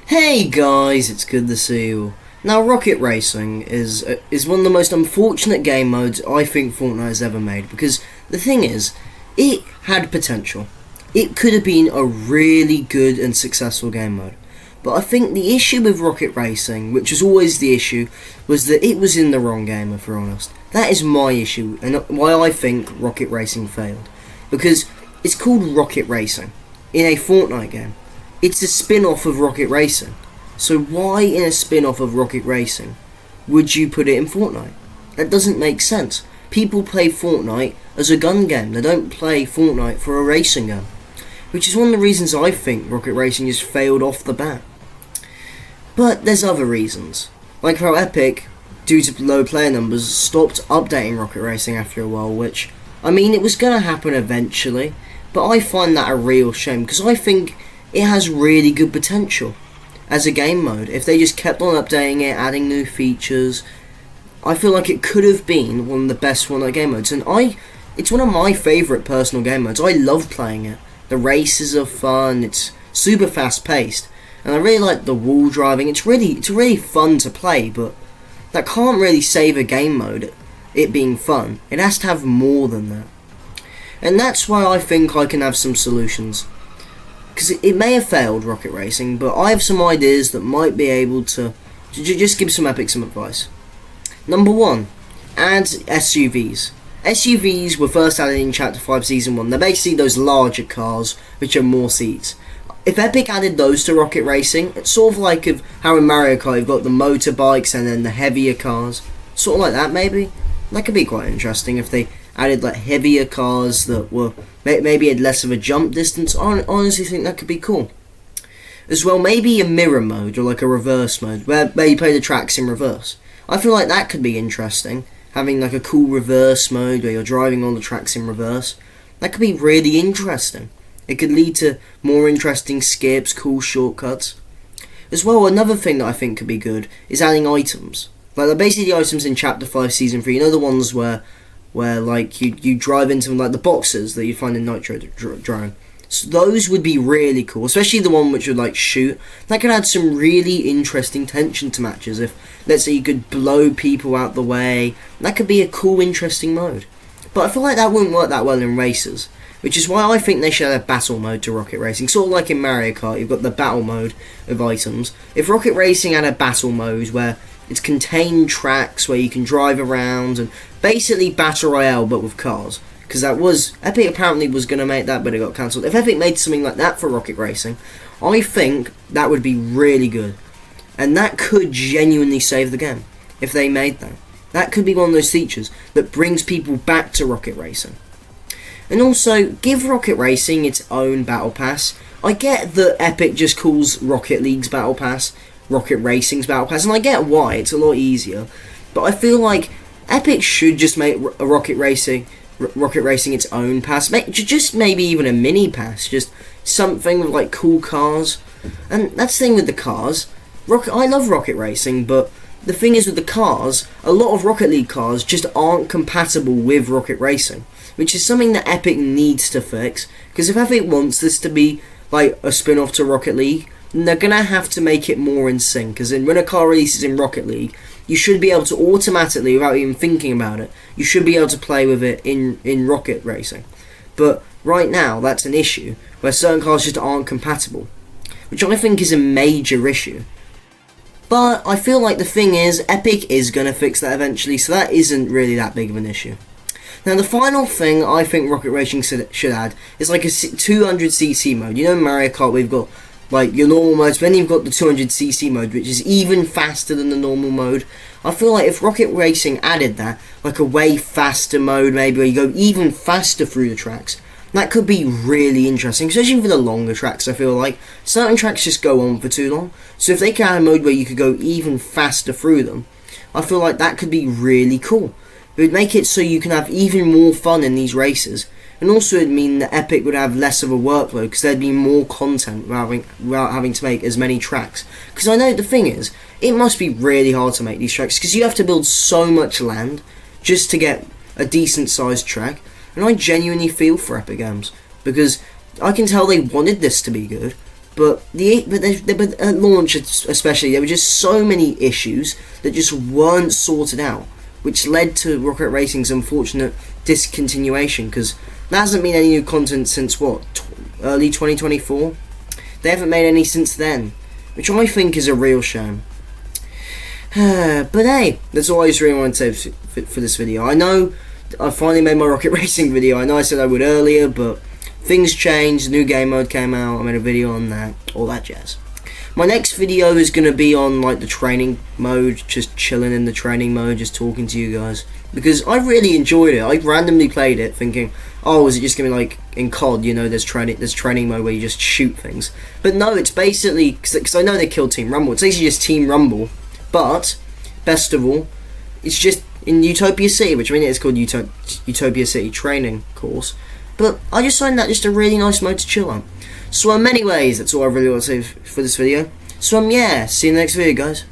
Hey guys, it's good to see you. Now, Rocket Racing is one of the most unfortunate game modes I think Fortnite has ever made, because the thing is, it had potential. It could have been a really good and successful game mode. But I think the issue with Rocket Racing, which was always the issue, was that it was in the wrong game, if we're honest. That is my issue, and why I think Rocket Racing failed. Because it's called Rocket Racing in a Fortnite game. It's a spin-off of Rocket Racing. So why in a spin-off of Rocket Racing would you put it in Fortnite? That doesn't make sense. People play Fortnite as a gun game. They don't play Fortnite for a racing game. Which is one of the reasons I think Rocket Racing just failed off the bat. But there's other reasons. Like how Epic, due to low player numbers, stopped updating Rocket Racing after a while, which, I mean, it was going to happen eventually. But I find that a real shame, because I think it has really good potential as a game mode. If they just kept on updating it, adding new features, I feel like it could have been one of the best Fortnite game modes. And it's one of my favourite personal game modes. I love playing it. The races are fun, it's super fast paced, and I really like the wall driving. It's really fun to play, but that can't really save a game mode, it being fun. It has to have more than that. And that's why I think I can have some solutions. Because it may have failed, Rocket Racing, but I have some ideas that might be able to just give some Epic some advice. Number 1, add SUVs. SUVs were first added in Chapter 5 Season 1. They're basically those larger cars, which have more seats. If Epic added those to Rocket Racing, it's sort of like how in Mario Kart you've got the motorbikes and then the heavier cars. Sort of like that, maybe. That could be quite interesting if they added like heavier cars that were maybe had less of a jump distance. I honestly think that could be cool. As well, maybe a mirror mode or like a reverse mode where you play the tracks in reverse. I feel like that could be interesting. Having like a cool reverse mode where you're driving on the tracks in reverse. That could be really interesting. It could lead to more interesting skips, cool shortcuts. As well, another thing that I think could be good is adding items. Like basically the items in Chapter 5 Season 3. You know, the ones where like you drive into them, like the boxes that you find in Nitro Drone. So those would be really cool, especially the one which would like shoot. That could add some really interesting tension to matches. If, let's say, you could blow people out the way, that could be a cool, interesting mode. But I feel like that wouldn't work that well in races, which is why I think they should add a battle mode to Rocket Racing. Sort of like in Mario Kart, you've got the battle mode of items. If Rocket Racing had a battle mode where it's contained tracks where you can drive around and basically Battle Royale but with cars. Because that was, Epic apparently was going to make that, but it got cancelled. If Epic made something like that for Rocket Racing, I think that would be really good. And that could genuinely save the game, if they made that. That could be one of those features that brings people back to Rocket Racing. And also, give Rocket Racing its own Battle Pass. I get that Epic just calls Rocket League's Battle Pass Rocket Racing's Battle Pass, and I get why, it's a lot easier. But I feel like Epic should just make Rocket Racing its own pass. Just maybe even a mini pass, just something with like cool cars. And that's the thing with the cars. I love Rocket Racing, but the thing is with the cars, a lot of Rocket League cars just aren't compatible with Rocket Racing, which is something that Epic needs to fix. Because if Epic wants this to be like a spin-off to Rocket League, then they're gonna have to make it more in sync. Because when a car releases in Rocket League, you should be able to automatically, without even thinking about it, you should be able to play with it in Rocket Racing. But right now, that's an issue, where certain cars just aren't compatible, which I think is a major issue. But I feel like the thing is, Epic is going to fix that eventually, so that isn't really that big of an issue. Now, the final thing I think Rocket Racing should add is like a 200cc mode. You know, in Mario Kart, we've got like your normal modes, but then you've got the 200cc mode, which is even faster than the normal mode. I feel like if Rocket Racing added that, like a way faster mode, maybe where you go even faster through the tracks, that could be really interesting, especially for the longer tracks. I feel like certain tracks just go on for too long, so if they can add a mode where you could go even faster through them, I feel like that could be really cool. It would make it so you can have even more fun in these races. And also it would mean that Epic would have less of a workload because there'd be more content without having to make as many tracks. Because I know the thing is, it must be really hard to make these tracks because you have to build so much land just to get a decent sized track. And I genuinely feel for Epic Games because I can tell they wanted this to be good, But at launch especially, there were just so many issues that just weren't sorted out, which led to Rocket Racing's unfortunate discontinuation, because there hasn't been any new content since early 2024. They haven't made any since then, which I think is a real shame. But hey, that's all I just really want to say for this video. I know I finally made my Rocket Racing video. I know I said I would earlier, but things changed, new game mode came out, I made a video on that, all that jazz. My next video is going to be on like the training mode, just chilling in the training mode, just talking to you guys, because I really enjoyed it. I randomly played it thinking, oh, is it just going to be like in COD, you know, there's training mode where you just shoot things. But no, it's basically, because I know they killed Team Rumble, it's basically just Team Rumble, but, best of all, it's just in Utopia City, which I mean it's called Utopia City Training Course, but I just find that just a really nice mode to chill on. So in many ways, that's all I really want to say for this video. So yeah, see you in the next video, guys.